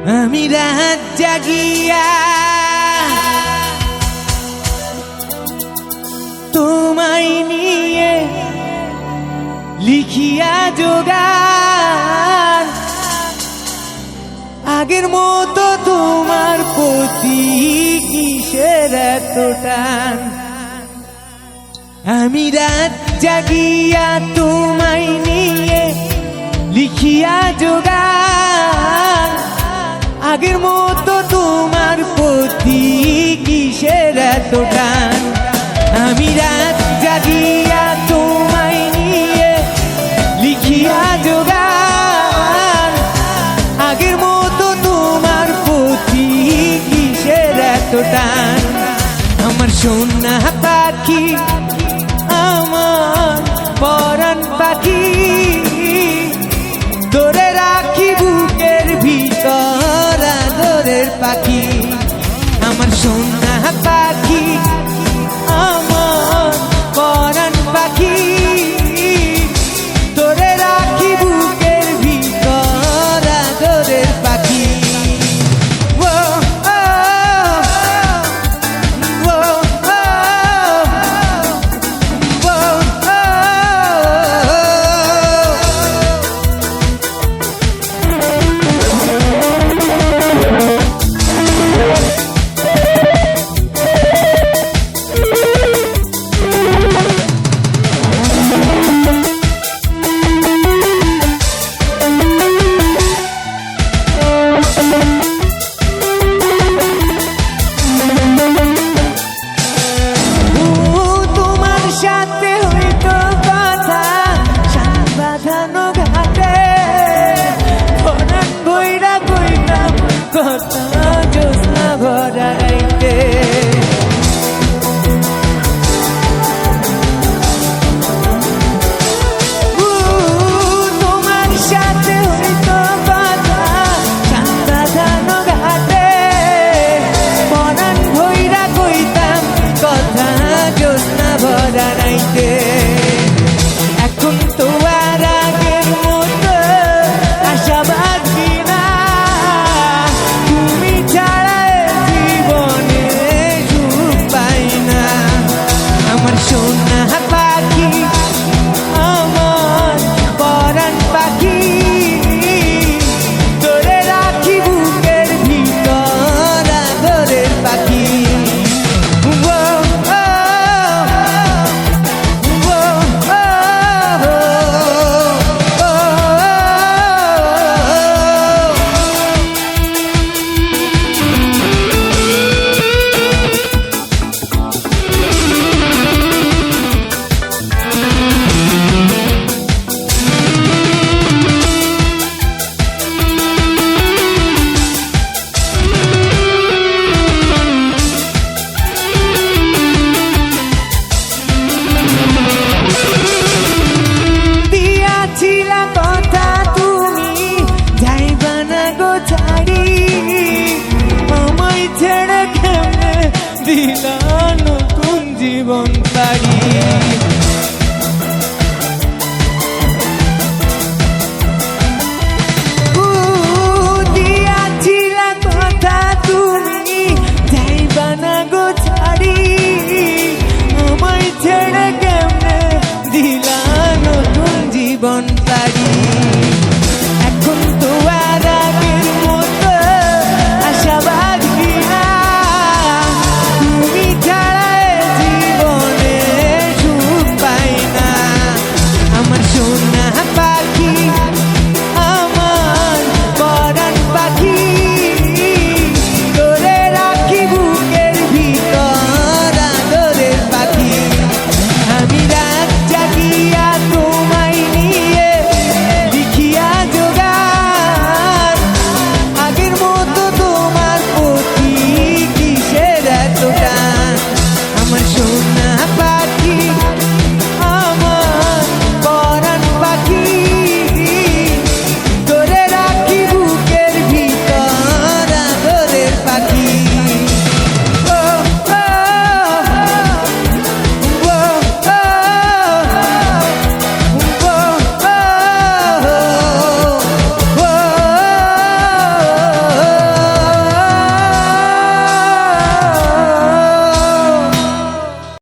আমি রাত জাগিয়া তোমায় নিয়ে লিখিয়া যোগান, আগের মতো তোমার প্রতি কিসের এত টান। আমি রাত জাগিয়া তোমায় নিয়ে লিখিয়া যোগান, আগের মতো তোমার প্রতি কিসের এত টান। আমি রাত জাগিয়া তোমায় নিয়ে লিখিয়া যোগান, আগের মতো তোমার প্রতি কিসের এত টান। আমার সোনা পাখি, আমার পরাণ পাখি, ধরে রাখি বুকের ভিতর আদরের পাখি। আমার সোনা পাখি, আমার পরাণ পাখি, ধরে রাখি বুকের ভিতর আদরের পাখি। এখন তো আর আগের মতো আশাবাদী না, তুমি ছাড়া জীবনে সুখ পাই না। আমার সোনা পাখি, আমার পরাণ পাখি, ধরে রাখি বুকের ভিতর আদরের পাখি। Dila